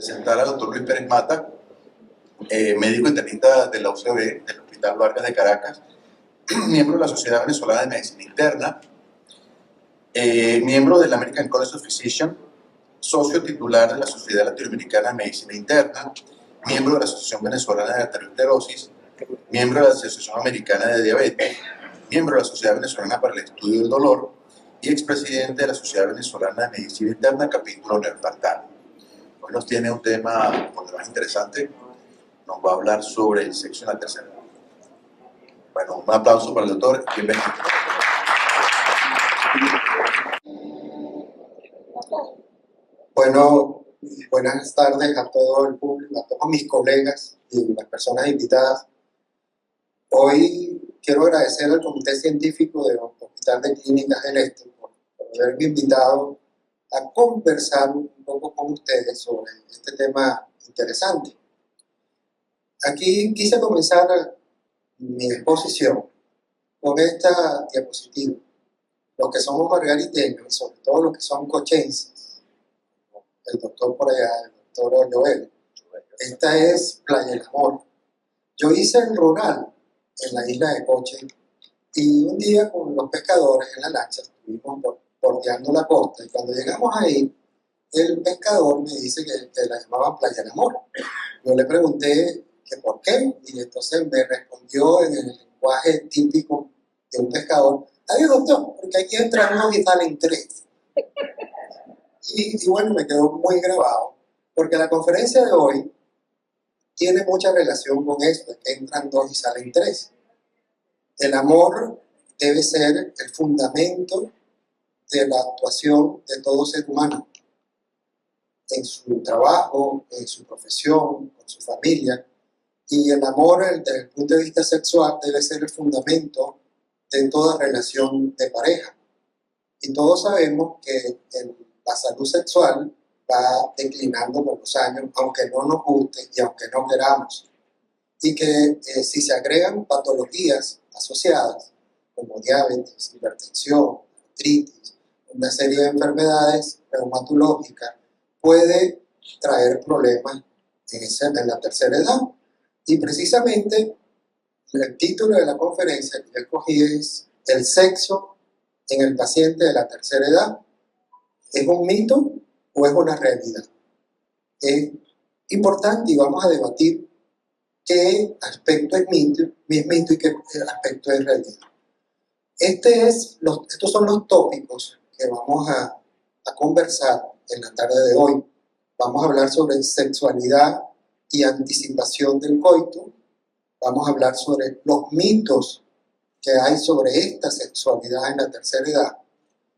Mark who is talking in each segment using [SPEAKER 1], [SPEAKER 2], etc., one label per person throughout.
[SPEAKER 1] Presentar al doctor Luis Pérez Mata, médico internista de la UCB, del Hospital Vargas de Caracas, miembro de la Sociedad Venezolana de Medicina Interna, miembro del American College of Physicians, socio titular de la Sociedad Latinoamericana de Medicina Interna, miembro de la Asociación Venezolana de Arteriosclerosis, miembro de la Asociación Americana de Diabetes, miembro de la Sociedad Venezolana para el Estudio del Dolor y expresidente de la Sociedad Venezolana de Medicina Interna, capítulo neoinfartal. Hoy nos tiene un tema por demás interesante. Nos va a hablar sobre el sexo en la tercera edad. Bueno, un aplauso para el doctor. Bienvenido.
[SPEAKER 2] Bueno, buenas tardes a todo el público, a todos mis colegas y las personas invitadas. Hoy quiero agradecer al Comité Científico del Hospital de Clínicas del Este por haberme invitado a conversar un poco con ustedes sobre este tema interesante. Aquí quise comenzar mi exposición con esta diapositiva. Los que somos margariteños, y sobre todo los que son cochenses, el doctor por allá, el doctor Joel, esta es Playa del Amor. Yo hice el rural en la isla de Coche y un día con los pescadores en la lancha estuvimos bordeando la costa y cuando llegamos ahí, el pescador me dice que la llamaban Playa del Amor. Yo le pregunté que por qué y entonces me respondió en el lenguaje típico de un pescador: "Adiós, doctor, porque aquí entran dos y salen tres". Y bueno, me quedó muy grabado, porque la conferencia de hoy tiene mucha relación con esto, que entran dos y salen tres. El amor debe ser el fundamento de la actuación de todo ser humano, en su trabajo, en su profesión, con su familia. Y el amor, desde el punto de vista sexual, debe ser el fundamento de toda relación de pareja. Y todos sabemos que la salud sexual va declinando con los años, aunque no nos guste y aunque no queramos. Y que si se agregan patologías asociadas, como diabetes, hipertensión, artritis, una serie de enfermedades reumatológicas, puede traer problemas en la tercera edad. Y precisamente el título de la conferencia que yo escogí es "El sexo en el paciente de la tercera edad, ¿es un mito o es una realidad?". Es importante y vamos a debatir qué aspecto es mito y qué aspecto es realidad. Estos son los tópicos que vamos a conversar en la tarde de hoy. Vamos a hablar sobre sexualidad y anticipación del coito. Vamos a hablar sobre los mitos que hay sobre esta sexualidad en la tercera edad.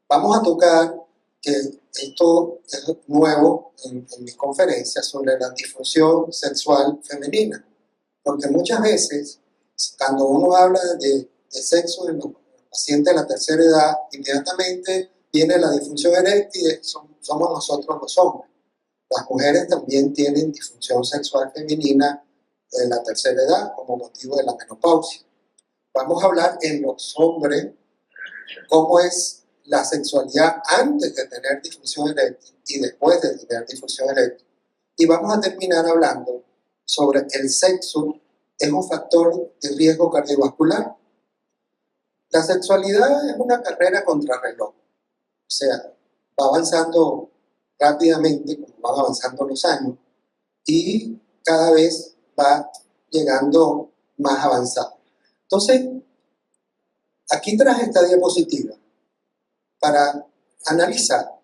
[SPEAKER 2] Vamos a tocar, que esto es nuevo en mis conferencias, sobre la disfunción sexual femenina. Porque muchas veces, cuando uno habla de sexo en los pacientes de la tercera edad, inmediatamente viene la disfunción eréctil, somos nosotros los hombres. Las mujeres también tienen disfunción sexual femenina en la tercera edad como motivo de la menopausia. Vamos a hablar en los hombres cómo es la sexualidad antes de tener disfunción eréctil y después de tener disfunción eréctil. Y vamos a terminar hablando sobre el sexo es un factor de riesgo cardiovascular. La sexualidad es una carrera contrarreloj, o sea, va avanzando rápidamente como van avanzando los años y cada vez va llegando más avanzado. Entonces, aquí traje esta diapositiva para analizar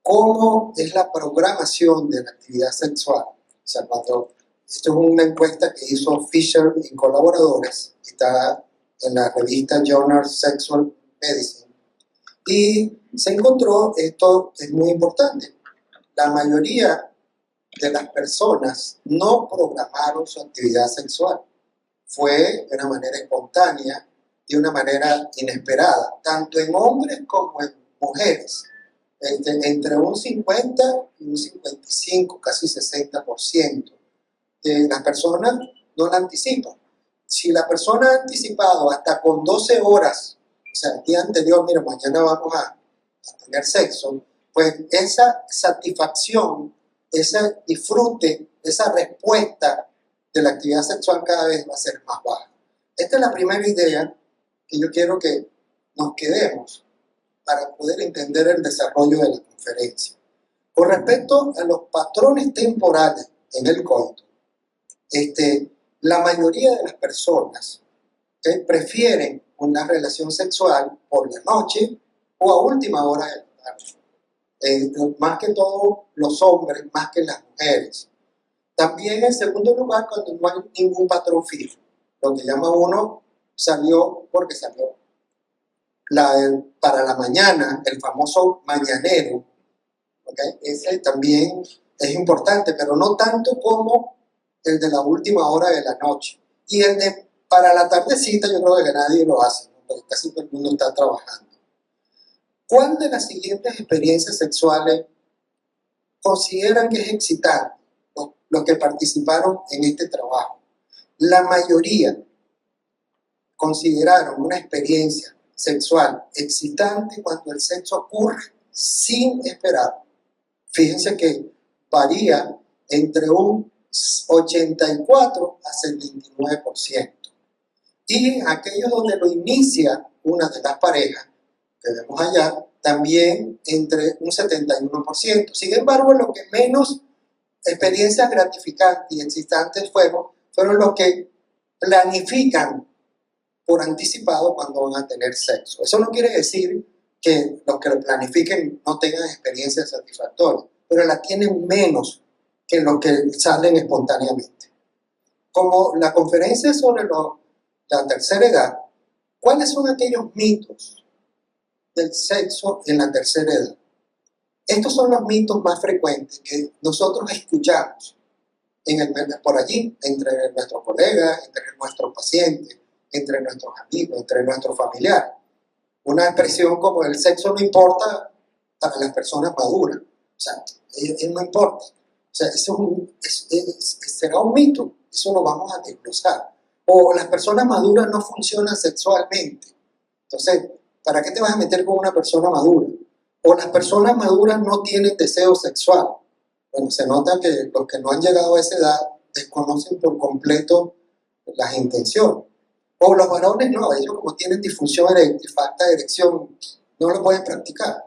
[SPEAKER 2] cómo es la programación de la actividad sexual. O sea, esto es una encuesta que hizo Fisher y colaboradores, está en la revista Journal Sexual Medicine, y se encontró, esto es muy importante, la mayoría de las personas no programaron su actividad sexual. Fue de una manera espontánea, de una manera inesperada, tanto en hombres como en mujeres. Entre un 50 y un 55, casi 60% de las personas no la anticipan. Si la persona ha anticipado hasta con 12 horas, o sea, el día anterior, mira, mañana vamos a tener sexo, pues esa satisfacción ese disfrute, esa respuesta de la actividad sexual cada vez va a ser más baja. Esta es la primera idea que yo quiero que nos quedemos para poder entender el desarrollo de la conferencia. Con respecto a los patrones temporales en el coito, la mayoría de las personas prefieren una relación sexual por la noche o a última hora de la tarde. Más que todo los hombres, más que las mujeres. También en segundo lugar, cuando no hay ningún patrón fijo, lo que llama uno salió porque salió. Para la mañana, el famoso mañanero, ¿okay? Ese también es importante, pero no tanto como el de la última hora de la noche. Y el de para la tardecita yo creo que nadie lo hace, ¿no? Porque casi todo el mundo está trabajando. ¿Cuál de las siguientes experiencias sexuales consideran que es excitante? Los que participaron en este trabajo. La mayoría consideraron una experiencia sexual excitante cuando el sexo ocurre sin esperar. Fíjense que varía entre un 84 a 79%. Y aquellos donde lo inicia una de las parejas, que vemos allá, también entre un 71%. Sin embargo, lo que menos experiencias gratificantes y excitantes fueron los que planifican por anticipado cuando van a tener sexo. Eso no quiere decir que los que lo planifiquen no tengan experiencias satisfactorias, pero las tienen menos que los que salen espontáneamente. Como la conferencia sobre la tercera edad, ¿cuáles son aquellos mitos del sexo en la tercera edad? Estos son los mitos más frecuentes que nosotros escuchamos por allí, entre nuestros colegas, entre nuestros pacientes, entre nuestros amigos, entre nuestros familiares. Una expresión como el sexo no importa para las personas maduras. O sea, no importa. O sea, será un mito. Eso lo vamos a desglosar. O las personas maduras no funcionan sexualmente. Entonces, ¿para qué te vas a meter con una persona madura? O las personas maduras no tienen deseo sexual. Bueno, se nota que los que no han llegado a esa edad desconocen por completo las intenciones. O los varones no, ellos como tienen disfunción eréctil, falta de erección, no lo pueden practicar.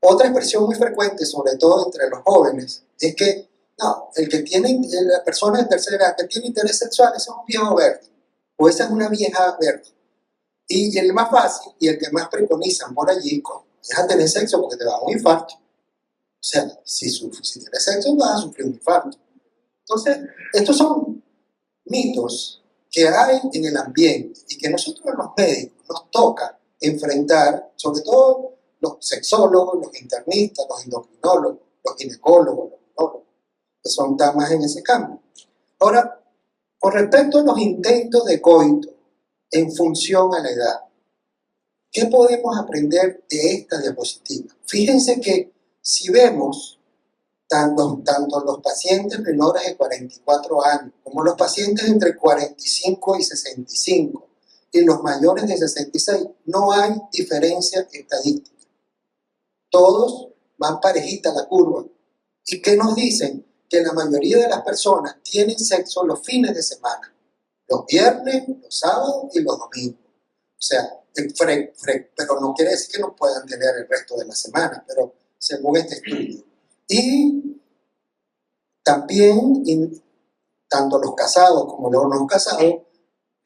[SPEAKER 2] Otra expresión muy frecuente, sobre todo entre los jóvenes, es que no, la persona de tercera edad que tiene interés sexual, ese es un viejo verde, o esa es una vieja verde. Y el más fácil y el que más preconizan por allí, deja tener sexo porque te va a dar un infarto. O sea, si tienes sexo vas a sufrir un infarto. Entonces, estos son mitos que hay en el ambiente y que nosotros los médicos nos toca enfrentar, sobre todo los sexólogos, los internistas, los endocrinólogos, los ginecólogos, los urólogos, que son damas en ese campo. Ahora, con respecto a los intentos de coito en función a la edad, ¿qué podemos aprender de esta diapositiva? Fíjense que si vemos tanto los pacientes menores de 44 años como los pacientes entre 45 y 65 y los mayores de 66, no hay diferencia estadística. Todos van parejita la curva. ¿Y qué nos dicen? Que la mayoría de las personas tienen sexo los fines de semana, los viernes, los sábados y los domingos. O sea, pero no quiere decir que no puedan tener el resto de la semana, pero según este estudio. Y también, tanto los casados como los no casados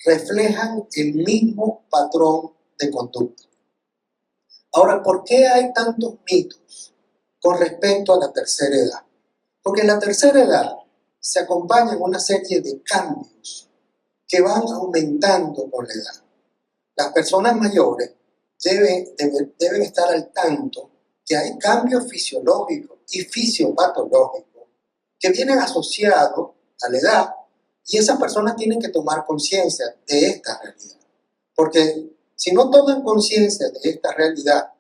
[SPEAKER 2] reflejan el mismo patrón de conducta. Ahora, ¿por qué hay tantos mitos con respecto a la tercera edad? Porque la tercera edad se acompaña en una serie de cambios que van aumentando con la edad. Las personas mayores deben estar al tanto que hay cambios fisiológicos y fisiopatológicos que vienen asociados a la edad y esas personas tienen que tomar conciencia de esta realidad. Porque si no toman conciencia de esta realidad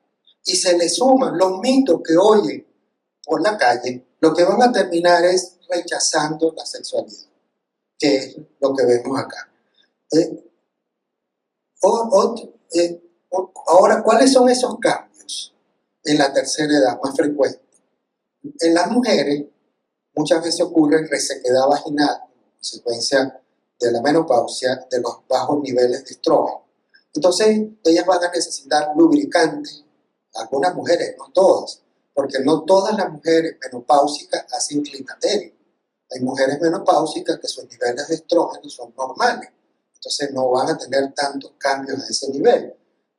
[SPEAKER 2] y se les suman los mitos que oyen por la calle, lo que van a terminar es rechazando la sexualidad, que es lo que vemos acá. Ahora, ¿cuáles son esos cambios en la tercera edad más frecuentes? En las mujeres muchas veces ocurre resequedad vaginal, como consecuencia de la menopausia, de los bajos niveles de estrógeno. Entonces, ellas van a necesitar lubricante, algunas mujeres, no todas, porque no todas las mujeres menopáusicas hacen climaterio. Hay mujeres menopáusicas que sus niveles de estrógeno son normales, entonces no van a tener tantos cambios a ese nivel.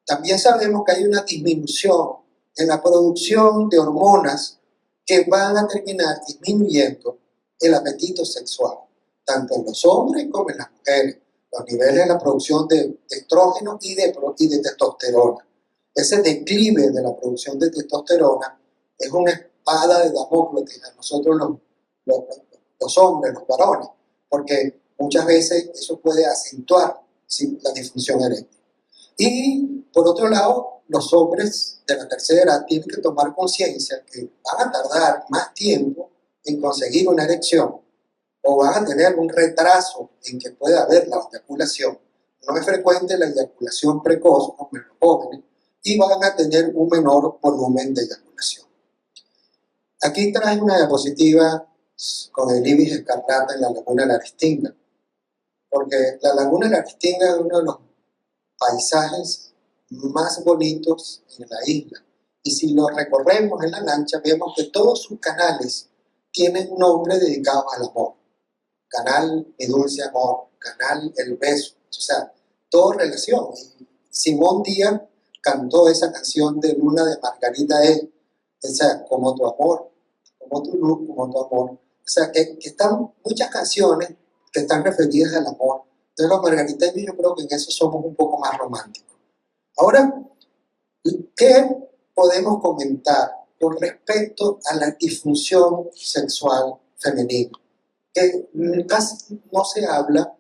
[SPEAKER 2] También sabemos que hay una disminución en la producción de hormonas que van a terminar disminuyendo el apetito sexual, tanto en los hombres como en las mujeres, los niveles de la producción de estrógeno y de testosterona. Ese declive de la producción de testosterona es una espada de Damocles a nosotros los hombres, los varones, porque muchas veces eso puede acentuar, ¿sí?, la disfunción eréctil. Y por otro lado, los hombres de la tercera edad tienen que tomar conciencia que van a tardar más tiempo en conseguir una erección o van a tener un retraso en que pueda haber la eyaculación. No es frecuente la eyaculación precoz como en los jóvenes y van a tener un menor volumen de eyaculación. Aquí trae una diapositiva con el ibis escarlata en la laguna de la Restinga, porque la laguna de la Restinga es uno de los paisajes más bonitos en la isla. Y si lo recorremos en la lancha, vemos que todos sus canales tienen nombres dedicados al amor. Canal Mi Dulce Amor, Canal El Beso, o sea, todo relación. Y Simón Díaz cantó esa canción de Luna de Margarita o sea, como tu amor, como tu luz, como tu amor. O sea, que están muchas canciones que están referidas al amor. Entonces los margariteños yo creo que en eso somos un poco más románticos. Ahora, ¿qué podemos comentar con respecto a la disfunción sexual femenina? Que casi no se habla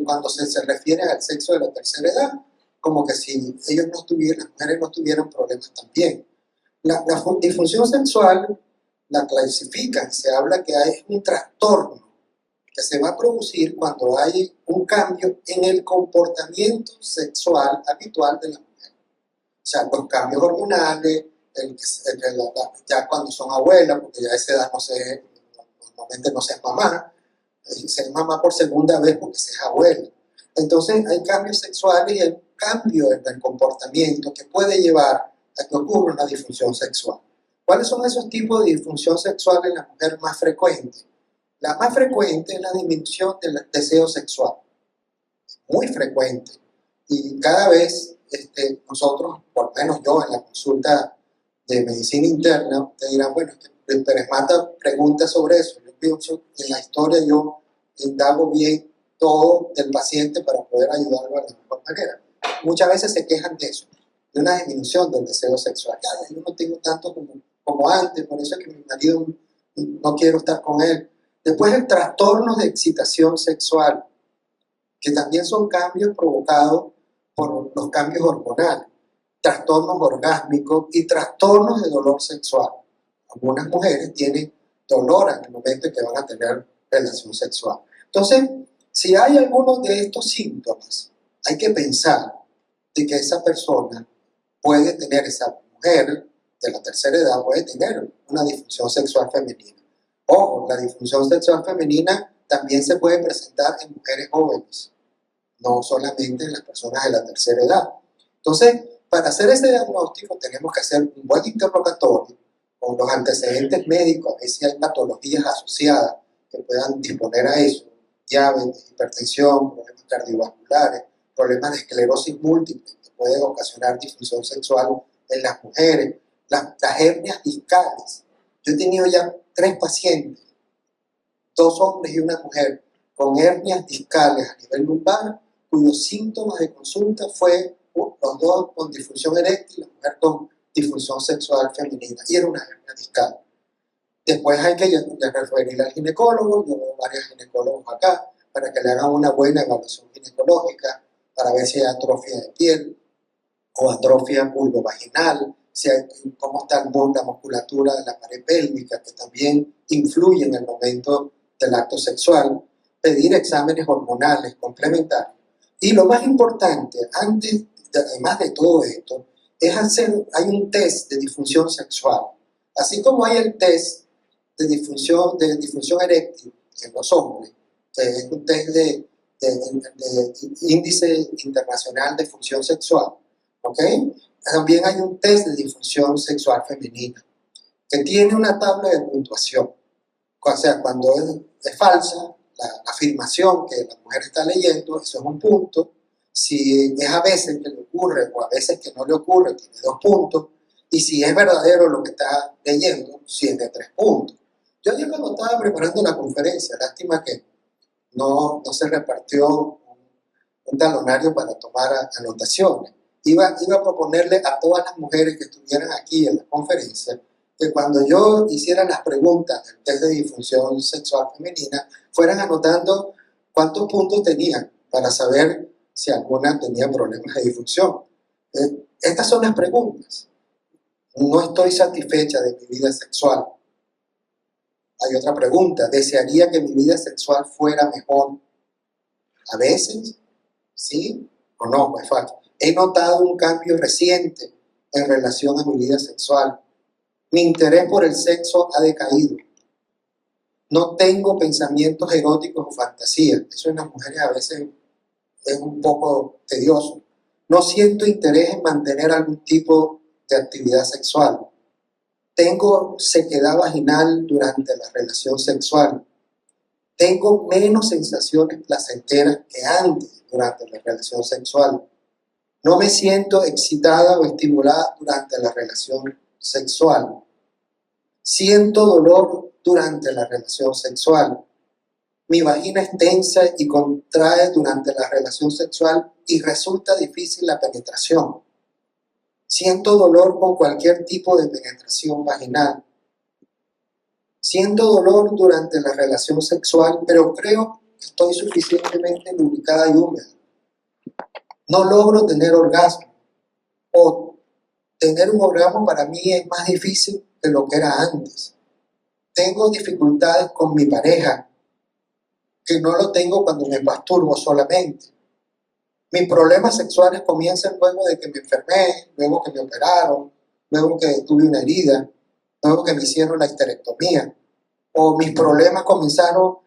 [SPEAKER 2] cuando se refiere al sexo de la tercera edad, como que si ellos no tuvieran, las mujeres no tuvieran problemas también. La disfunción sexual la clasifican, se habla que hay un trastorno que se va a producir cuando hay un cambio en el comportamiento sexual habitual de la mujer. O sea, los cambios hormonales, ya cuando son abuelas, porque ya a esa edad normalmente no se es mamá, se es mamá por segunda vez porque se es abuela. Entonces hay cambios sexuales y hay un cambio en el comportamiento que puede llevar a que ocurra una disfunción sexual. ¿Cuáles son esos tipos de disfunción sexual en la mujer más frecuentes? La más frecuente es la disminución del deseo sexual, muy frecuente. Y cada vez nosotros, por lo menos yo en la consulta de medicina interna, te dirán, bueno, el Pérez Mata pregunta sobre eso. Yo pienso que en la historia yo indago bien todo del paciente para poder ayudarlo de la mejor manera. Muchas veces se quejan de eso, de una disminución del deseo sexual. Ya, yo no tengo tanto como antes, por eso es que mi marido no quiero estar con él. Después el trastorno de excitación sexual, que también son cambios provocados por los cambios hormonales, trastornos orgásmicos y trastornos de dolor sexual. Algunas mujeres tienen dolor en el momento en que van a tener relación sexual. Entonces, si hay algunos de estos síntomas, hay que pensar de que esa persona puede tener, esa mujer de la tercera edad puede tener una disfunción sexual femenina. Ojo, la disfunción sexual femenina también se puede presentar en mujeres jóvenes, no solamente en las personas de la tercera edad. Entonces, para hacer ese diagnóstico tenemos que hacer un buen interrogatorio con los antecedentes médicos, a ver si hay patologías asociadas que puedan disponer a eso, diabetes, hipertensión, problemas cardiovasculares, problemas de esclerosis múltiple que pueden ocasionar disfunción sexual en las mujeres, las hernias discales. Yo he tenido ya 3 pacientes, 2 hombres y una mujer, con hernias discales a nivel lumbar, cuyos síntomas de consulta fue los 2 con disfunción eréctil, la mujer con disfunción sexual femenina, y era una hernia discal. Después hay que referir al ginecólogo, yo veo varios ginecólogos acá, para que le hagan una buena evaluación ginecológica, para ver si hay atrofia de piel o atrofia vulvovaginal, si hay, cómo está la musculatura de la pared pélvica, que también influye en el momento del acto sexual, pedir exámenes hormonales complementarios. Y lo más importante, además de todo esto, hay un test de disfunción sexual. Así como hay el test disfunción eréctil en los hombres, que es un test de índice internacional de función sexual, ¿ok? También hay un test de disfunción sexual femenina, que tiene una tabla de puntuación. O sea, cuando es falsa, la afirmación que la mujer está leyendo, eso es un punto. Si es a veces que le ocurre o a veces que no le ocurre, tiene 2 puntos. Y si es verdadero lo que está leyendo, tiene 3 puntos. Yo ayer cuando estaba preparando la conferencia, lástima que no se repartió un talonario para tomar anotaciones. Iba a proponerle a todas las mujeres que estuvieran aquí en la conferencia que cuando yo hiciera las preguntas del test de disfunción sexual femenina, fueran anotando cuántos puntos tenían para saber si alguna tenía problemas de disfunción. Estas son las preguntas. No estoy satisfecha de mi vida sexual. Hay otra pregunta. ¿Desearía que mi vida sexual fuera mejor? A veces, ¿sí o no? Pues fácil. He notado un cambio reciente en relación a mi vida sexual. Mi interés por el sexo ha decaído. No tengo pensamientos eróticos o fantasías. Eso en las mujeres a veces es un poco tedioso. No siento interés en mantener algún tipo de actividad sexual. Tengo sequedad vaginal durante la relación sexual. Tengo menos sensaciones placenteras que antes durante la relación sexual. No me siento excitada o estimulada durante la relación sexual. Siento dolor durante la relación sexual. Mi vagina es tensa y contrae durante la relación sexual y resulta difícil la penetración. Siento dolor con cualquier tipo de penetración vaginal. Siento dolor durante la relación sexual, pero creo que estoy suficientemente lubricada y húmeda. No logro tener orgasmo. O tener un orgasmo para mí es más difícil de lo que era antes. Tengo dificultades con mi pareja, que no lo tengo cuando me masturbo solamente. Mis problemas sexuales comienzan luego de que me enfermé, luego que me operaron, luego que tuve una herida, luego que me hicieron la histerectomía. O mis problemas comenzaron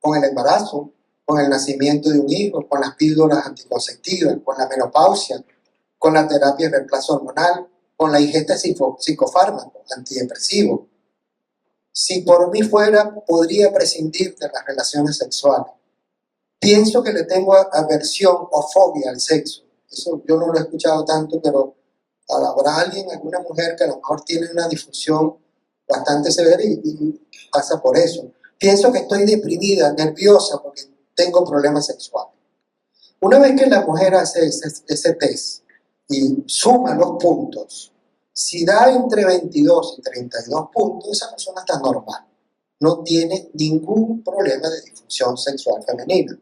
[SPEAKER 2] con el embarazo, con el nacimiento de un hijo, con las píldoras anticonceptivas, con la menopausia, con la terapia de reemplazo hormonal, con la ingesta de psicofármacos antidepresivos. Si por mí fuera, podría prescindir de las relaciones sexuales. Pienso que le tengo aversión o fobia al sexo. Eso yo no lo he escuchado tanto, pero habrá alguna mujer que a lo mejor tiene una disfunción bastante severa y pasa por eso. Pienso que estoy deprimida, nerviosa, porque tengo problemas sexuales. Una vez que la mujer hace ese test y suma los puntos, si da entre 22 y 32 puntos, esa persona está normal. No tiene ningún problema de disfunción sexual femenina.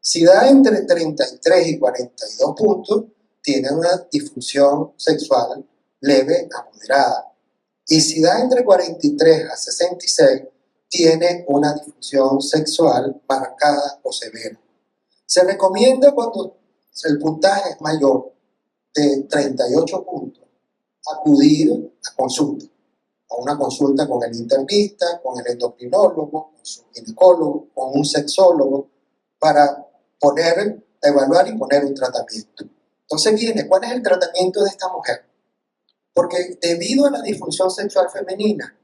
[SPEAKER 2] Si da entre 33 y 42 puntos, tiene una disfunción sexual leve a moderada. Y si da entre 43 a 66, tiene una disfunción sexual marcada o severa. Se recomienda cuando el puntaje es mayor de 38 puntos, acudir a consulta, a una consulta con el internista, con el endocrinólogo, con su ginecólogo, con un sexólogo, para evaluar y poner un tratamiento. Entonces viene, ¿cuál es el tratamiento de esta mujer? Porque debido a la disfunción sexual femenina,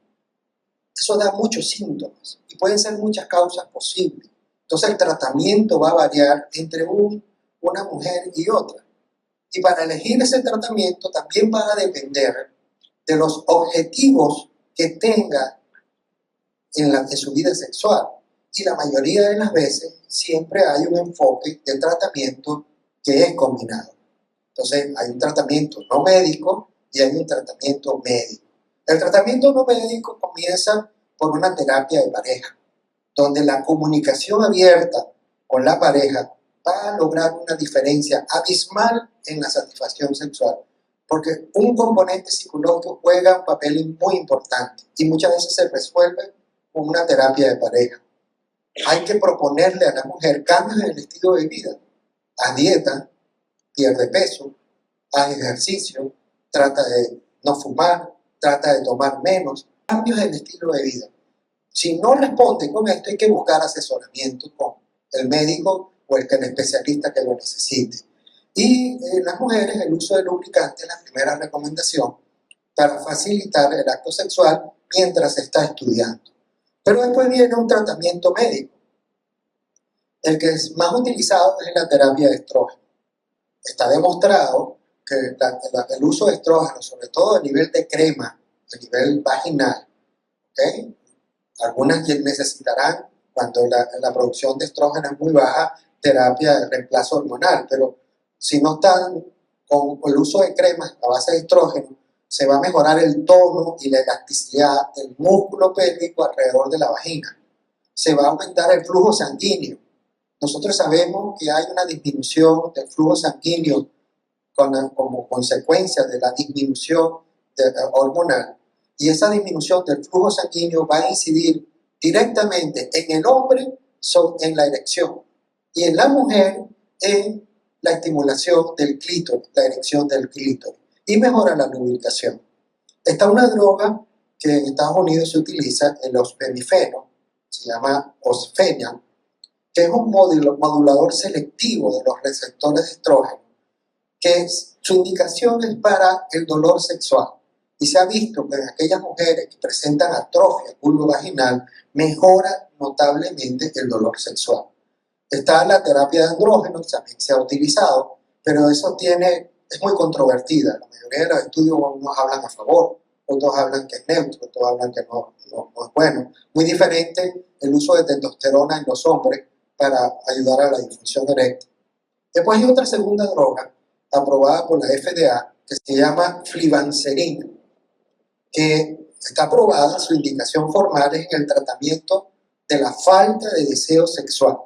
[SPEAKER 2] eso da muchos síntomas y pueden ser muchas causas posibles. Entonces el tratamiento va a variar entre una mujer y otra. Y para elegir ese tratamiento también va a depender de los objetivos que tenga en su vida sexual. Y la mayoría de las veces siempre hay un enfoque de tratamiento que es combinado. Entonces hay un tratamiento no médico y hay un tratamiento médico. El tratamiento no médico comienza por una terapia de pareja, donde la comunicación abierta con la pareja va a lograr una diferencia abismal en la satisfacción sexual, porque un componente psicológico juega un papel muy importante y muchas veces se resuelve con una terapia de pareja. Hay que proponerle a la mujer cambios en el estilo de vida. Haz dieta, pierde peso, haz ejercicio, trata de no fumar, trata de tomar menos, cambios en el estilo de vida. Si no responde con esto, hay que buscar asesoramiento con el médico o el especialista que lo necesite. Y en las mujeres, el uso de lubricante es la primera recomendación para facilitar el acto sexual mientras se está estudiando. Pero después viene un tratamiento médico. El que es más utilizado es la terapia de estrógeno. Está demostrado que el uso de estrógeno, sobre todo a nivel de crema, a nivel vaginal, ¿okay? Algunas necesitarán, cuando la producción de estrógeno es muy baja, terapia de reemplazo hormonal, pero si no están con el uso de cremas a base de estrógeno, se va a mejorar el tono y la elasticidad del músculo pélvico alrededor de la vagina. Se va a aumentar el flujo sanguíneo. Nosotros sabemos que hay una disminución del flujo sanguíneo como consecuencia de la disminución hormonal. Y esa disminución del flujo sanguíneo va a incidir directamente en el hombre en la erección y en la mujer en la estimulación del clítoris, la erección del clítoris, y mejora la lubricación. Está una droga que en Estados Unidos se utiliza, el osfenifeno, se llama osfenia, que es un modulador selectivo de los receptores de estrógeno, que su indicación es para el dolor sexual. Y se ha visto que en aquellas mujeres que presentan atrofia vulvovaginal mejora notablemente el dolor sexual. Está la terapia de andrógenos, también se ha utilizado, pero eso es muy controvertida. La mayoría de los estudios, unos hablan a favor, otros hablan que es neutro, otros hablan que no es bueno. Muy diferente el uso de testosterona en los hombres para ayudar a la disfunción eréctil. Después hay otra segunda droga aprobada por la FDA que se llama flibanserina, que está aprobada, su indicación formal es en el tratamiento de la falta de deseo sexual.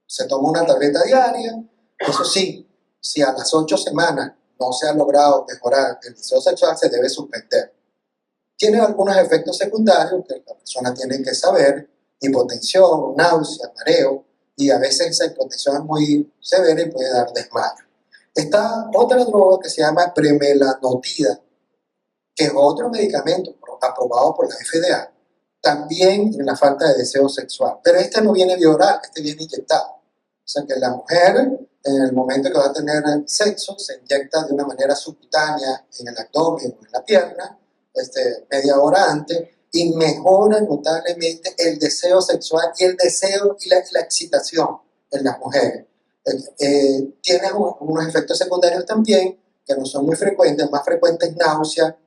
[SPEAKER 2] Se toma una tableta diaria, eso sí, si a las 8 semanas no se ha logrado mejorar el deseo sexual, se debe suspender. Tiene algunos efectos secundarios que la persona tiene que saber: hipotensión, náusea, mareo, y a veces esa hipotensión es muy severa y puede dar desmayo. Está otra droga que se llama premelanotida, que es otro medicamento aprobado por la FDA, también en la falta de deseo sexual. Pero este no viene vía oral, este viene inyectado. O sea que la mujer, en el momento que va a tener sexo, se inyecta de una manera subcutánea en el abdomen o en la pierna, media hora antes, y mejora notablemente el deseo sexual y el deseo y la excitación en las mujeres. Tiene unos efectos secundarios también, que no son muy frecuentes. Más frecuentes: náusea,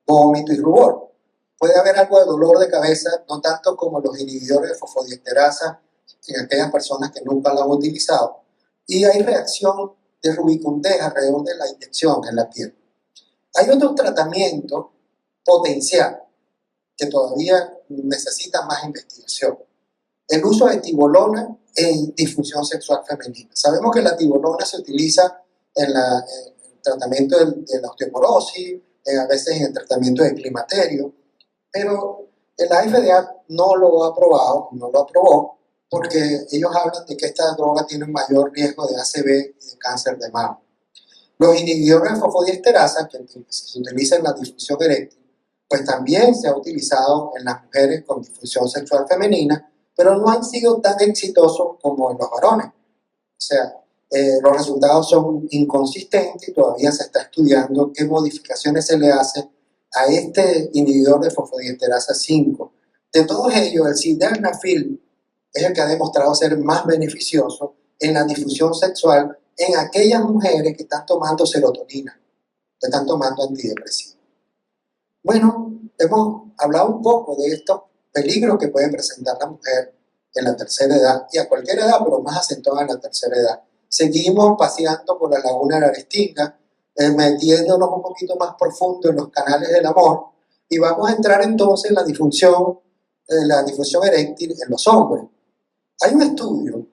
[SPEAKER 2] vómito y rubor. Puede haber algo de dolor de cabeza, no tanto como los inhibidores de fosfodiesterasa en aquellas personas que nunca lo han utilizado. Y hay reacción de rubicundez alrededor de la inyección en la piel. Hay otro tratamiento potencial que todavía necesita más investigación: el uso de tibolona en disfunción sexual femenina. Sabemos que la tibolona se utiliza en el tratamiento de la osteoporosis, a veces en el tratamiento de climaterio, pero la FDA no lo ha aprobó, porque ellos hablan de que esta droga tiene un mayor riesgo de ACV y de cáncer de mama. Los inhibidores de fosfodiesterasa, que se utilizan en la disfunción eréctil, pues también se ha utilizado en las mujeres con disfunción sexual femenina, pero no han sido tan exitosos como en los varones. O sea, los resultados son inconsistentes y todavía se está estudiando qué modificaciones se le hacen a este inhibidor de fosfodiesterasa 5. De todos ellos, el sildenafil es el que ha demostrado ser más beneficioso en la difusión sexual en aquellas mujeres que están tomando serotonina, que están tomando antidepresivos. Bueno, hemos hablado un poco de estos peligros que puede presentar la mujer en la tercera edad, y a cualquier edad, pero más acentuada en la tercera edad. Seguimos paseando por la laguna de la Restinga, metiéndonos un poquito más profundo en los canales del amor, y vamos a entrar entonces en la disfunción eréctil en los hombres. Hay un estudio,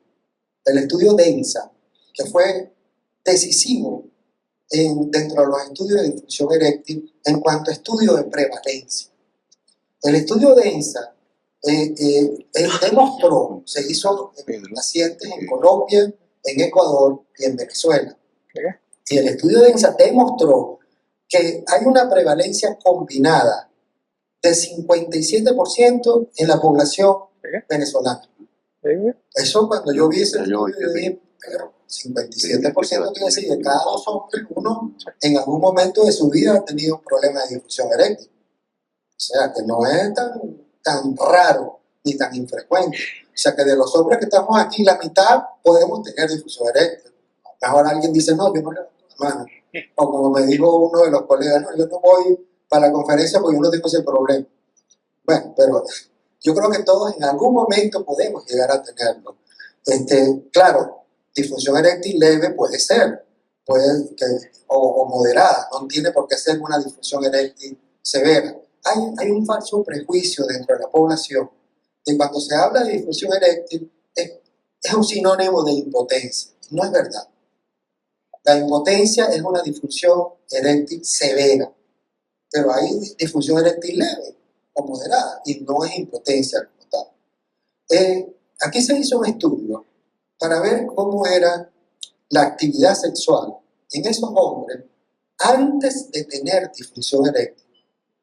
[SPEAKER 2] el estudio DENSA, que fue decisivo dentro de los estudios de disfunción eréctil en cuanto a estudio de prevalencia. El estudio DENSA demostró, se hizo en pacientes en Colombia, en Ecuador y en Venezuela. Y el estudio DENSA demostró que hay una prevalencia combinada de 57% en la población venezolana. Eso cuando yo vi ese estudio, yo dije, pero 57% quiere decir que de cada 2 hombres, uno en algún momento de su vida ha tenido un problema de disfunción eréctil. O sea, que no es tan raro ni tan infrecuente. O sea, que de los hombres que estamos aquí, la mitad podemos tener disfunción eréctil. Mejor alguien dice, no, yo no levanto la mano. O como me dijo uno de los colegas, no, yo no voy para la conferencia porque yo no tengo ese problema. Bueno, pero yo creo que todos en algún momento podemos llegar a tenerlo. Claro, disfunción eréctil leve puede ser, o moderada, no tiene por qué ser una disfunción eréctil severa. Hay un falso prejuicio dentro de la población que cuando se habla de disfunción eréctil es un sinónimo de impotencia. No es verdad. La impotencia es una disfunción eréctil severa, pero hay disfunción eréctil leve o moderada y no es impotencia como tal. Aquí se hizo un estudio para ver cómo era la actividad sexual en esos hombres antes de tener disfunción eréctil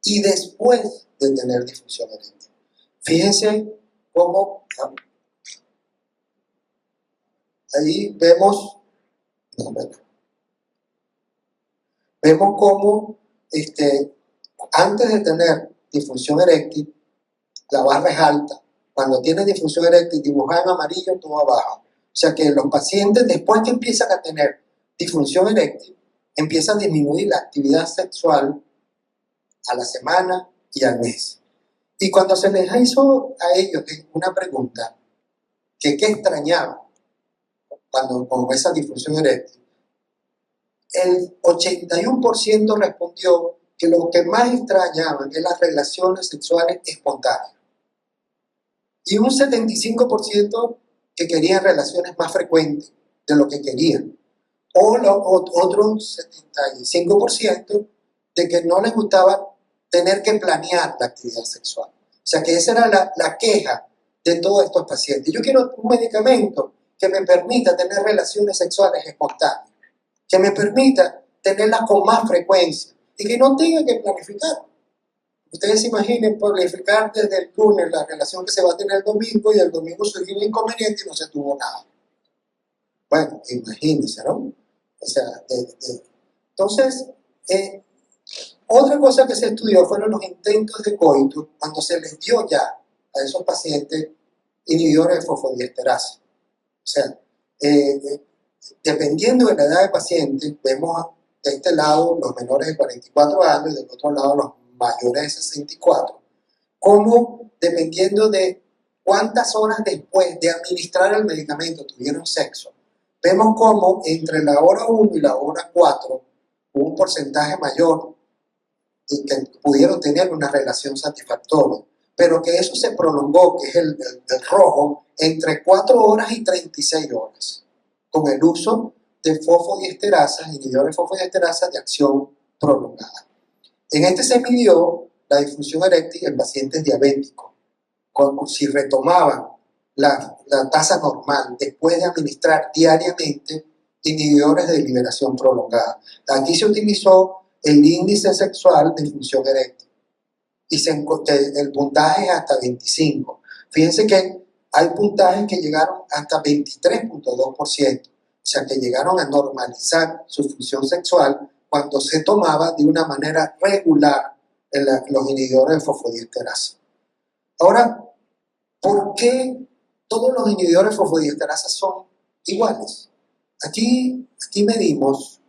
[SPEAKER 2] y después de tener disfunción eréctil. Fíjense cómo ahí vemos cómo antes de tener disfunción eréctil, la barra es alta. Cuando tiene disfunción eréctil, dibujada en amarillo, todo abajo. O sea que los pacientes, después que empiezan a tener disfunción eréctil, empiezan a disminuir la actividad sexual a la semana y al mes. Y cuando se les hizo a ellos una pregunta, que qué extrañaban con esa disfunción eréctil, el 81% respondió que lo que más extrañaban es las relaciones sexuales espontáneas. Y un 75% que querían relaciones más frecuentes de lo que querían. Otro 75% de que no les gustaba tener que planear la actividad sexual. O sea que esa era la queja de todos estos pacientes. Yo quiero un medicamento que me permita tener relaciones sexuales espontáneas, que me permita tenerlas con más frecuencia y que no tenga que planificar. Ustedes se imaginen planificar desde el lunes la relación que se va a tener el domingo y el domingo surgió un inconveniente y no se tuvo nada. Bueno, imagínense, ¿no? O sea, entonces, otra cosa que se estudió fueron los intentos de coito cuando se les dio ya a esos pacientes inhibidores de fosfodiesterasa. O sea, dependiendo de la edad del paciente, vemos de este lado los menores de 44 años y del otro lado los mayores de 64, como dependiendo de cuántas horas después de administrar el medicamento tuvieron sexo, vemos como entre la hora 1 y la hora 4 hubo un porcentaje mayor que pudieron tener una relación satisfactoria, pero que eso se prolongó, que es el rojo, entre 4 horas y 36 horas, con el uso de fosfodiesterasas, inhibidores de fosfodiesterasas de acción prolongada. En este se midió la disfunción eréctil en pacientes diabéticos, si retomaban la tasa normal después de administrar diariamente inhibidores de liberación prolongada. Aquí se utilizó el índice sexual de disfunción eréctil y el puntaje es hasta 25. Fíjense que hay puntajes que llegaron hasta 23.2%, o sea que llegaron a normalizar su función sexual cuando se tomaba de una manera regular los inhibidores de fosfodiesterasa. Ahora, ¿por qué todos los inhibidores de fosfodiesterasa son iguales? Aquí medimos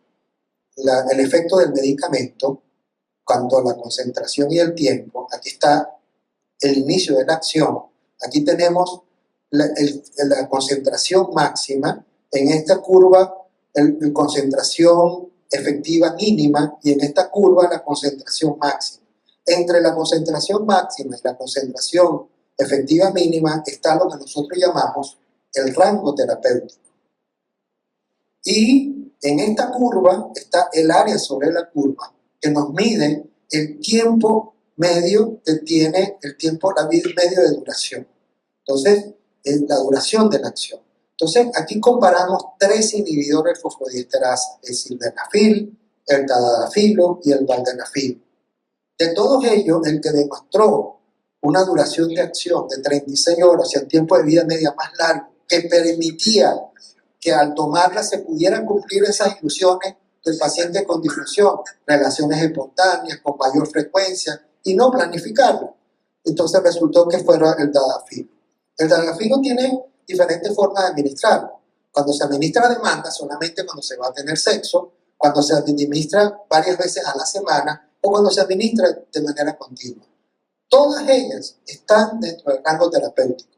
[SPEAKER 2] el efecto del medicamento cuando la concentración y el tiempo. Aquí está el inicio de la acción. Aquí tenemos la concentración máxima. En esta curva, la concentración efectiva mínima, y en esta curva la concentración máxima. Entre la concentración máxima y la concentración efectiva mínima está lo que nosotros llamamos el rango terapéutico. Y en esta curva está el área sobre la curva que nos mide el tiempo medio que tiene la vida medio de duración. Entonces, la duración de la acción. Entonces, aquí comparamos 3 inhibidores de fosfodiesterasa, el sildenafil, el tadalafilo y el valdenafil. De todos ellos, el que demostró una duración de acción de 36 horas y el tiempo de vida media más largo, que permitía que al tomarla se pudieran cumplir esas ilusiones del paciente con difusión, relaciones espontáneas, con mayor frecuencia, y no planificarlo. Entonces resultó que fuera el tadalafilo. El tadalafilo tiene diferentes formas de administrarlo. Cuando se administra a demanda, solamente cuando se va a tener sexo, cuando se administra varias veces a la semana o cuando se administra de manera continua. Todas ellas están dentro del rango terapéutico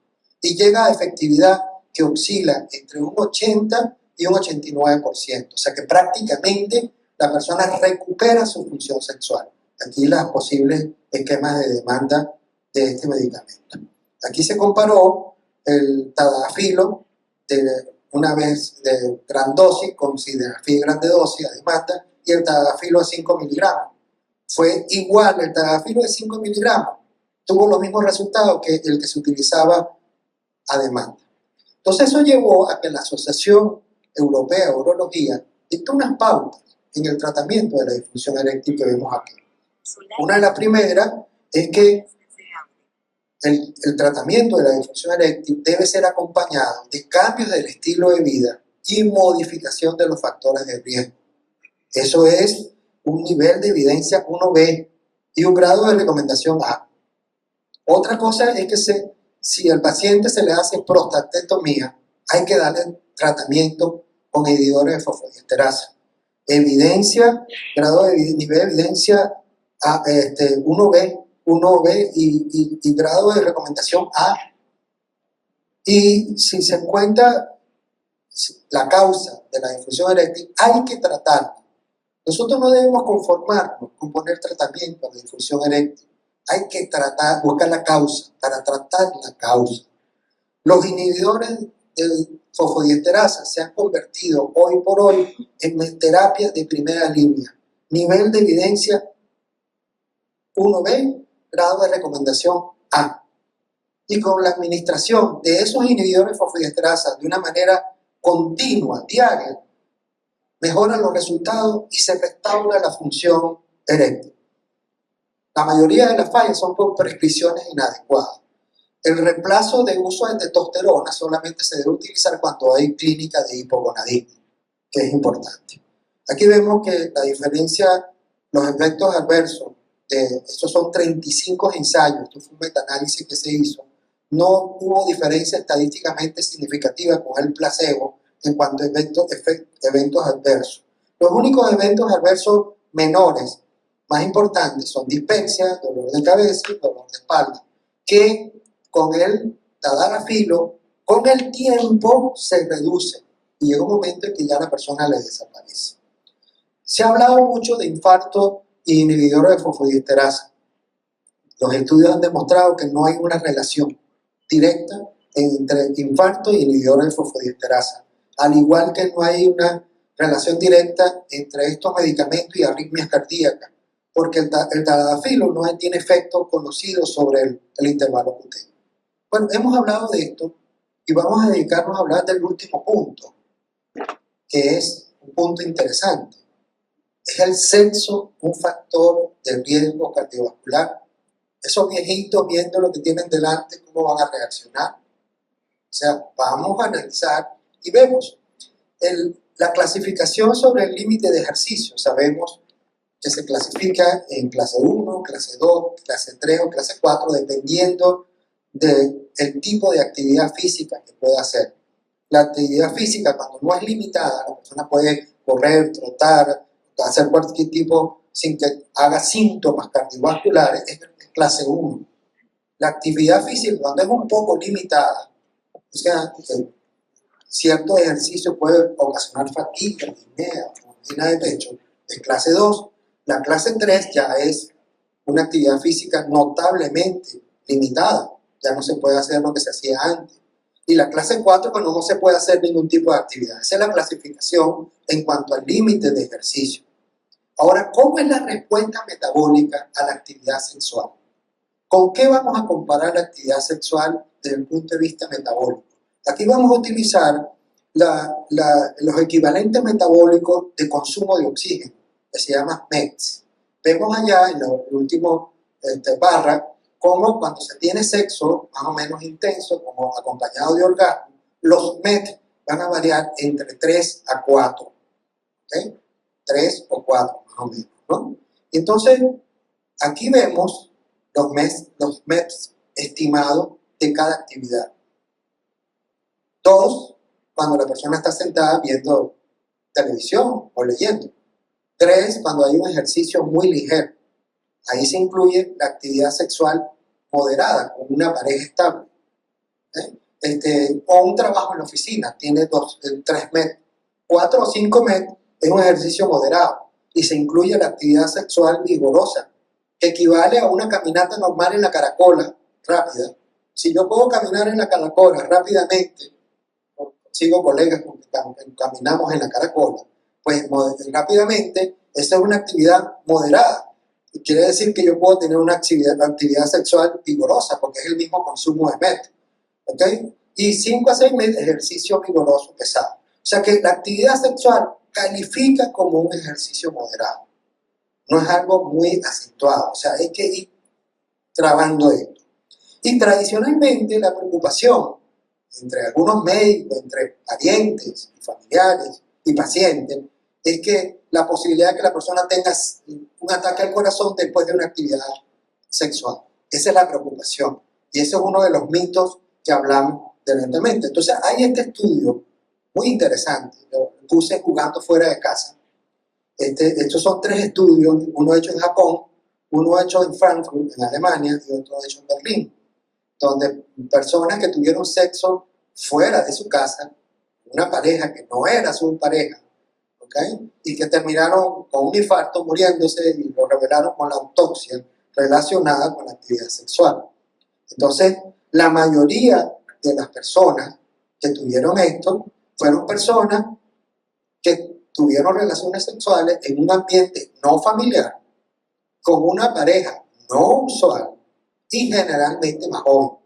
[SPEAKER 2] y llega a efectividad que oscila entre un 80 y un 89%. O sea que prácticamente la persona recupera su función sexual. Aquí los posibles esquemas de demanda de este medicamento. Aquí se comparó el tadalafilo de una vez de gran dosis con sildenafil de grande dosis a demanda y el tadalafilo de 5 miligramos. Fue igual el tadalafilo de 5 miligramos. Tuvo los mismos resultados que el que se utilizaba a demanda. Entonces eso llevó a que la Asociación Europea de Urología dictó unas pautas en el tratamiento de la disfunción eréctil que vemos aquí. Una de las primeras es que el tratamiento de la disfunción eréctil debe ser acompañado de cambios del estilo de vida y modificación de los factores de riesgo. Eso es un nivel de evidencia 1B y un grado de recomendación A. Otra cosa es que si al paciente se le hace prostatectomía, hay que darle tratamiento con inhibidores de fosfodiesterasa. Evidencia, grado de nivel de evidencia A, 1B y grado de recomendación A. Y si se encuentra la causa de la disfunción eréctil, hay que tratarla. Nosotros no debemos conformarnos con poner tratamiento a la disfunción eréctil. Hay que buscar la causa, para tratar la causa. Los inhibidores de fosfodiesterasa se han convertido hoy por hoy en terapia de primera línea. Nivel de evidencia 1B, grado de recomendación A. Y con la administración de esos inhibidores de fosfodiesterasa de una manera continua, diaria, mejoran los resultados y se restaura la función eréctil. La mayoría de las fallas son por prescripciones inadecuadas. El reemplazo de uso de testosterona solamente se debe utilizar cuando hay clínica de hipogonadismo, que es importante. Aquí vemos que la diferencia, los efectos adversos, estos son 35 ensayos, esto fue un metaanálisis que se hizo, no hubo diferencia estadísticamente significativa con el placebo en cuanto a eventos adversos. Los únicos eventos adversos menores más importantes son dispepsia, dolor de cabeza y dolor de espalda, que con el tadalafilo, con el tiempo se reduce y llega un momento en que ya la persona le desaparece. Se ha hablado mucho de infarto y inhibidores de fosfodiesterasa. Los estudios han demostrado que no hay una relación directa entre infarto y inhibidores de fosfodiesterasa, al igual que no hay una relación directa entre estos medicamentos y arritmias cardíacas, porque el tadalafilo no tiene efecto conocido sobre el intervalo QT. Bueno, hemos hablado de esto y vamos a dedicarnos a hablar del último punto, que es un punto interesante. ¿Es el sexo un factor de riesgo cardiovascular? Esos viejitos viendo lo que tienen delante, ¿cómo van a reaccionar? O sea, vamos a analizar y vemos la clasificación sobre el límite de ejercicio. Sabemos que se clasifica en clase 1, clase 2, clase 3 o clase 4, dependiendo del tipo de actividad física que pueda hacer. La actividad física, cuando no es limitada, la persona puede correr, trotar, hacer cualquier tipo sin que haga síntomas cardiovasculares, es clase 1. La actividad física, cuando es un poco limitada, o sea, cierto ejercicio puede ocasionar fatiga, disnea, angina de pecho, es clase 2. La clase 3 ya es una actividad física notablemente limitada, ya no se puede hacer lo que se hacía antes. Y la clase 4 cuando no se puede hacer ningún tipo de actividad. Esa es la clasificación en cuanto al límite de ejercicio. Ahora, ¿cómo es la respuesta metabólica a la actividad sexual? ¿Con qué vamos a comparar la actividad sexual desde el punto de vista metabólico? Aquí vamos a utilizar los equivalentes metabólicos de consumo de oxígeno, que se llama METs. Vemos allá en la última barra cómo cuando se tiene sexo más o menos intenso, como acompañado de orgasmo, los MET van a variar entre 3 a 4. ¿Okay? 3 o 4 más o menos, ¿no? Y entonces, aquí vemos los METs estimados de cada actividad. 2, cuando la persona está sentada viendo televisión o leyendo. 3, cuando hay un ejercicio muy ligero. Ahí se incluye la actividad sexual moderada con una pareja estable. O un trabajo en la oficina, tiene 3 MET. 4 o 5 MET es un ejercicio moderado y se incluye la actividad sexual vigorosa, que equivale a una caminata normal en la caracola rápida. Si yo puedo caminar en la caracola rápidamente, sigo colegas que caminamos en la caracola, pues rápidamente, esa es una actividad moderada. Y quiere decir que yo puedo tener una actividad sexual vigorosa, porque es el mismo consumo de MET. ¿Okay? Y 5 a 6 MET, ejercicio vigoroso pesado. O sea que la actividad sexual califica como un ejercicio moderado. No es algo muy acentuado. O sea, hay que ir trabajando esto. Y tradicionalmente la preocupación entre algunos médicos, entre parientes y familiares y pacientes, es que la posibilidad de que la persona tenga un ataque al corazón después de una actividad sexual. Esa es la preocupación. Y eso es uno de los mitos que hablamos delante. Entonces, hay este estudio muy interesante, lo puse jugando fuera de casa. Estos son 3 estudios, uno hecho en Japón, uno hecho en Frankfurt, en Alemania, y otro hecho en Berlín, donde personas que tuvieron sexo fuera de su casa, una pareja que no era su pareja, ¿okay? Y que terminaron con un infarto muriéndose y lo revelaron con la autopsia relacionada con la actividad sexual. Entonces, la mayoría de las personas que tuvieron esto fueron personas que tuvieron relaciones sexuales en un ambiente no familiar, con una pareja no usual y generalmente más joven.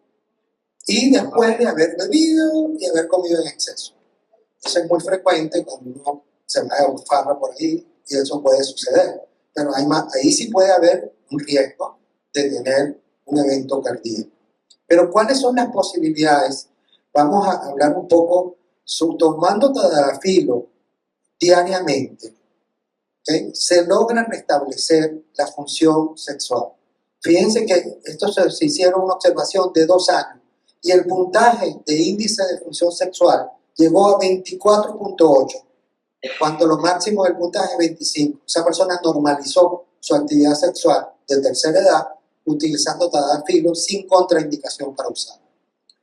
[SPEAKER 2] Y después de haber bebido y haber comido en exceso. Eso es muy frecuente cuando uno se va a un farra por ahí y eso puede suceder. Pero ahí sí puede haber un riesgo de tener un evento cardíaco. Pero ¿cuáles son las posibilidades? Vamos a hablar un poco tomando tadalafilo diariamente. ¿Okay? Se logra restablecer la función sexual. Fíjense que esto se hicieron una observación de 2 años y el puntaje de índice de función sexual llegó a 24.8, cuando lo máximo del puntaje es 25. Esa persona normalizó su actividad sexual de tercera edad utilizando tadalafilo sin contraindicación para usar.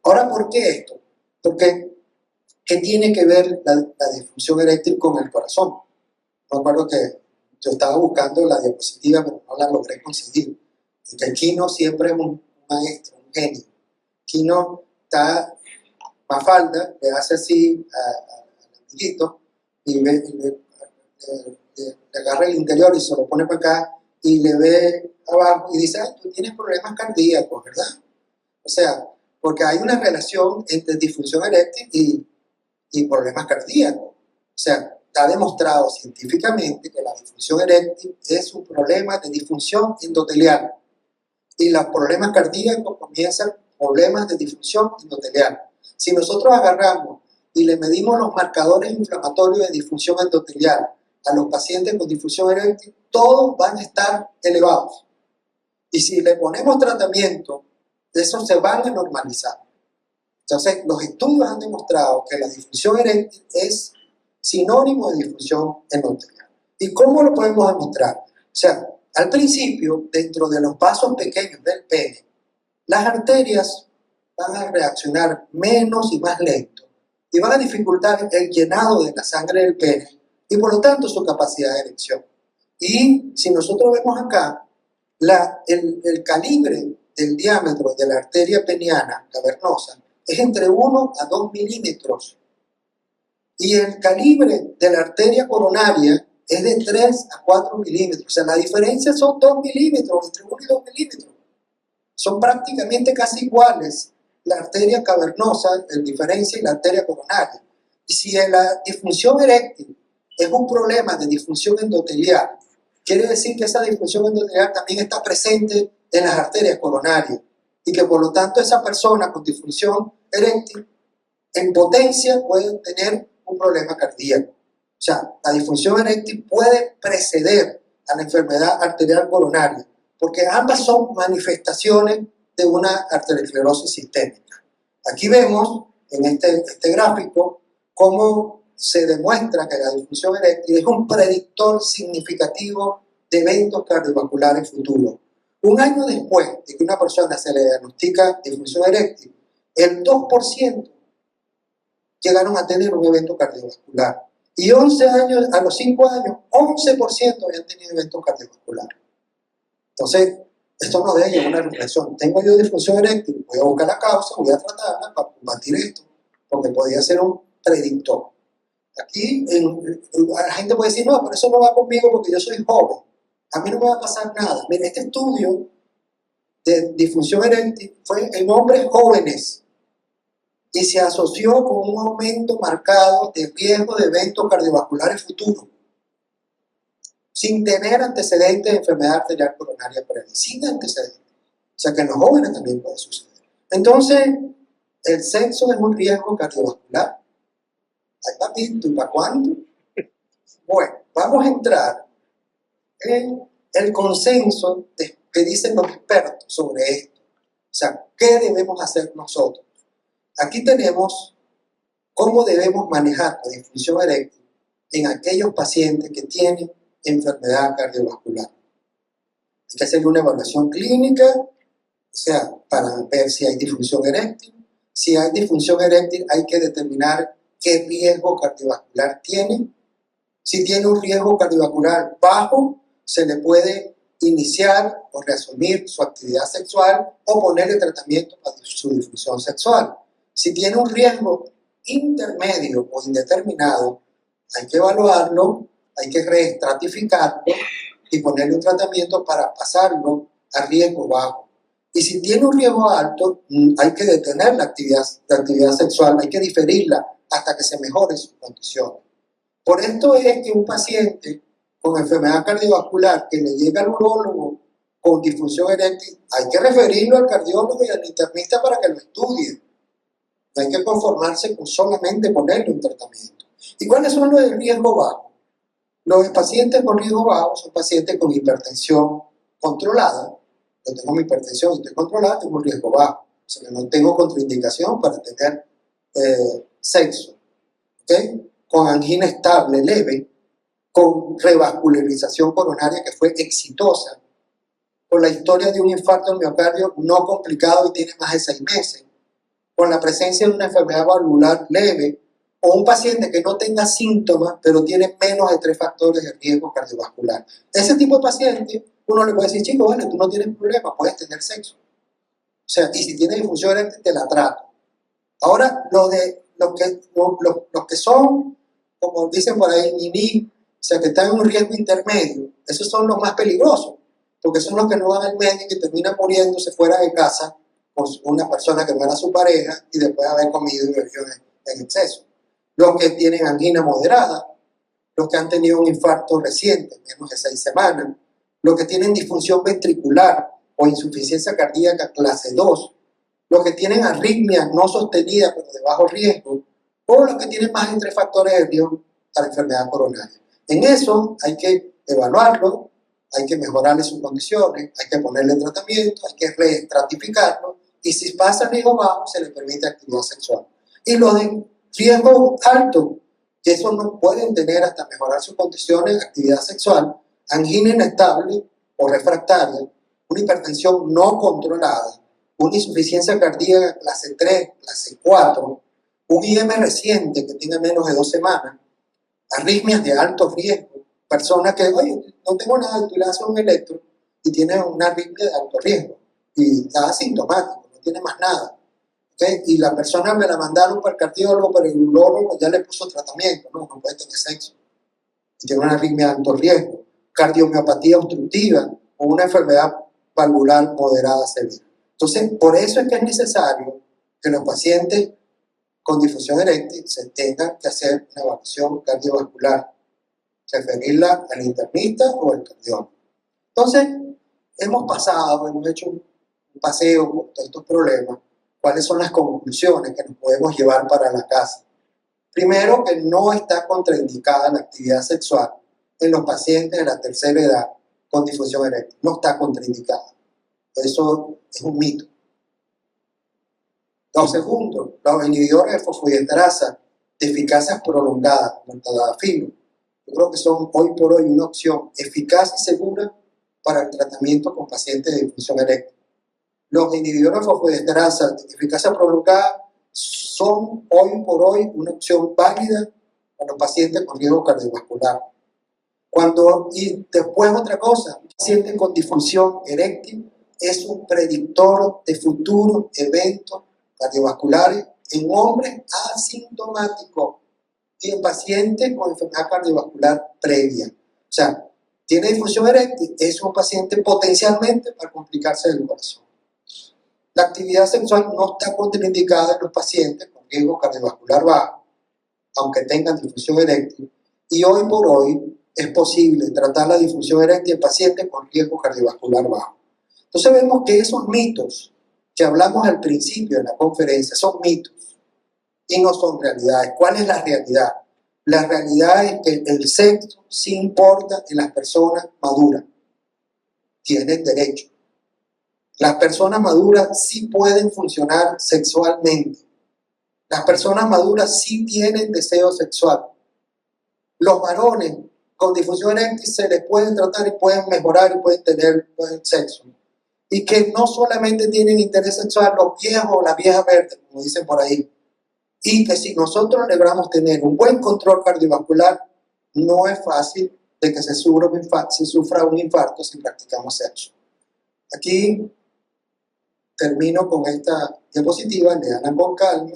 [SPEAKER 2] Ahora, ¿por qué esto? Porque ¿qué tiene que ver la disfunción eréctil con el corazón? Me acuerdo que yo estaba buscando la diapositiva, pero no la logré conseguir. Y que Kino siempre es un maestro, un genio. Kino está Mafalda, le hace así al amiguito y le agarra el interior y se lo pone para acá y le ve abajo y dice, ay, tú tienes problemas cardíacos, ¿verdad? O sea, porque hay una relación entre disfunción eréctil y problemas cardíacos. O sea, está demostrado científicamente que la disfunción eréctil es un problema de disfunción endotelial y los problemas cardíacos comienzan problemas de disfunción endotelial. Si nosotros agarramos y le medimos los marcadores inflamatorios de disfunción endotelial a los pacientes con disfunción eréctil, todos van a estar elevados. Y si le ponemos tratamiento, esos se van a normalizar. Entonces, los estudios han demostrado que la disfunción eréctil es sinónimo de disfunción endotelial. ¿Y cómo lo podemos demostrar? O sea, al principio, dentro de los vasos pequeños del pene, las arterias van a reaccionar menos y más lento y van a dificultar el llenado de la sangre del pene y por lo tanto su capacidad de erección. Y si nosotros vemos acá, el calibre del diámetro de la arteria peniana cavernosa es entre 1 a 2 milímetros y el calibre de la arteria coronaria es de 3 a 4 milímetros. O sea, la diferencia son 2 milímetros, entre 1 y 2 milímetros. Son prácticamente casi iguales la arteria cavernosa, en diferencia, y la arteria coronaria. Y si la disfunción eréctil es un problema de disfunción endotelial quiere decir que esa disfunción endotelial también está presente en las arterias coronarias y que por lo tanto esa persona con disfunción eréctil en potencia puede tener un problema cardíaco. O sea, la disfunción eréctil puede preceder a la enfermedad arterial coronaria, porque ambas son manifestaciones de una arteriosclerosis sistémica. Aquí vemos en este gráfico cómo se demuestra que la disfunción eréctil es un predictor significativo de eventos cardiovasculares futuros. Un año después de que una persona se le diagnostica disfunción eréctil, el 2% llegaron a tener un evento cardiovascular. Y 11 años, a los 5 años, 11% habían tenido eventos cardiovasculares. Entonces, esto nos debe llevar a una reflexión. Tengo yo disfunción eréctil, voy a buscar la causa, voy a tratarla para combatir esto, porque podría ser un predictor. Aquí la gente puede decir, no, pero eso no va conmigo porque yo soy joven. A mí no me va a pasar nada. Mira, este estudio de disfunción eréctil fue en hombres jóvenes y se asoció con un aumento marcado de riesgo de eventos cardiovasculares futuros, sin tener antecedentes de enfermedad arterial coronaria previa, sin antecedentes. O sea que en los jóvenes también puede suceder. Entonces, el sexo es un riesgo cardiovascular. Ay, papito, ¿y para cuándo? Bueno, vamos a entrar en el consenso que dicen los expertos sobre esto. O sea, ¿qué debemos hacer nosotros? Aquí tenemos cómo debemos manejar la disfunción eréctil en aquellos pacientes que tienen enfermedad cardiovascular. Hay que hacer una evaluación clínica, o sea, para ver si hay disfunción eréctil. Si hay disfunción eréctil, hay que determinar qué riesgo cardiovascular tiene. Si tiene un riesgo cardiovascular bajo, se le puede iniciar o reasumir su actividad sexual o ponerle tratamiento para su disfunción sexual. Si tiene un riesgo intermedio o indeterminado, hay que evaluarlo, hay que reestratificarlo y ponerle un tratamiento para pasarlo a riesgo bajo. Y si tiene un riesgo alto, hay que detener la actividad sexual, hay que diferirla hasta que se mejore su condición. Por esto es que un paciente con enfermedad cardiovascular que le llega al urólogo con disfunción eréctil, hay que referirlo al cardiólogo y al internista para que lo estudie. No hay que conformarse con solamente ponerle un tratamiento. ¿Y cuáles son los de riesgo bajo? Los pacientes con riesgo bajo son pacientes con hipertensión controlada. Yo tengo mi hipertensión y estoy controlada, tengo un riesgo bajo. O sea, que no tengo contraindicación para tener sexo. ¿Okay? Con angina estable leve, con revascularización coronaria que fue exitosa, con la historia de un infarto al miocardio no complicado y tiene más de 6 meses, con la presencia de una enfermedad valvular leve, o un paciente que no tenga síntomas, pero tiene menos de 3 factores de riesgo cardiovascular. Ese tipo de paciente, uno le puede decir, chico, vale, tú no tienes problema, puedes tener sexo. O sea, y si tienes disfunción eréctil, te la trato. Ahora, los que son, como dicen por ahí, niní, o sea, que están en un riesgo intermedio, esos son los más peligrosos, porque son los que no van al médico y terminan muriéndose fuera de casa con una persona que no era su pareja y después de haber comido y bebido en exceso. Los que tienen angina moderada, los que han tenido un infarto reciente, menos de 6 semanas, los que tienen disfunción ventricular o insuficiencia cardíaca clase 2, los que tienen arritmias no sostenidas pero de bajo riesgo, o los que tienen más de 3 factores de riesgo para enfermedad coronaria. En eso hay que evaluarlo, hay que mejorarle sus condiciones, hay que ponerle tratamiento, hay que reestratificarlo, y si pasa riesgo bajo, se le permite actividad sexual. Y los de riesgo alto, que esos no pueden tener hasta mejorar sus condiciones de actividad sexual, angina inestable o refractaria, una hipertensión no controlada, una insuficiencia cardíaca clase 3, clase 4, un IM reciente que tenga menos de 2 semanas, arritmias de alto riesgo, personas que, oye, no tengo nada, tú le haces un electro y tiene una arritmia de alto riesgo y está asintomático, no tiene más nada. ¿Okay? Y la persona me la mandaron para el cardiólogo, pero el urólogo ya le puso tratamiento, no puede tener sexo. Y tiene una arritmia de alto riesgo, cardiomiopatía obstructiva o una enfermedad valvular moderada severa. Entonces, por eso es que es necesario que los pacientes con disfunción eréctil se tengan que hacer una evaluación cardiovascular. referirla al internista o al cardiólogo. Entonces, hemos hecho un paseo por todos estos problemas. ¿Cuáles son las conclusiones que nos podemos llevar para la casa? Primero, que no está contraindicada la actividad sexual en los pacientes de la tercera edad con disfunción eréctil. No está contraindicada. Eso es un mito. Lo segundo, los inhibidores de fosfodiesterasa de eficacia prolongada, como el tadalafilo, yo creo que son hoy por hoy una opción eficaz y segura para el tratamiento con pacientes de disfunción eréctil. Los inhibidores de fosfodiesterasa de eficacia prolongada son hoy por hoy una opción válida para los pacientes con riesgo cardiovascular. Y después otra cosa, un paciente con disfunción eréctil es un predictor de futuros eventos cardiovasculares en hombres asintomáticos y en pacientes con enfermedad cardiovascular previa. O sea, tiene disfunción eréctil, es un paciente potencialmente para complicarse del corazón. La actividad sexual no está contraindicada en los pacientes con riesgo cardiovascular bajo, aunque tengan disfunción eréctil, y hoy por hoy es posible tratar la disfunción eréctil en pacientes con riesgo cardiovascular bajo. Entonces vemos que esos mitos que hablamos al principio de la conferencia son mitos y no son realidades. ¿Cuál es la realidad? La realidad es que el sexo sí importa en las personas maduras. Tienen derecho. Las personas maduras sí pueden funcionar sexualmente. Las personas maduras sí tienen deseo sexual. Los varones con disfunción eréctil se les pueden tratar y pueden mejorar y pueden tener sexo. Y que no solamente tienen interés sexual los viejos o las viejas verdes, como dicen por ahí. Y que si nosotros logramos tener un buen control cardiovascular, no es fácil de que se sufra un infarto si practicamos sexo. Aquí termino con esta diapositiva, leanla con calma.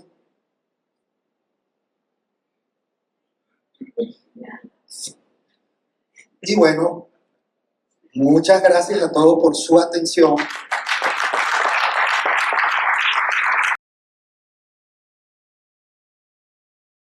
[SPEAKER 2] Y bueno, muchas gracias a todos por su atención.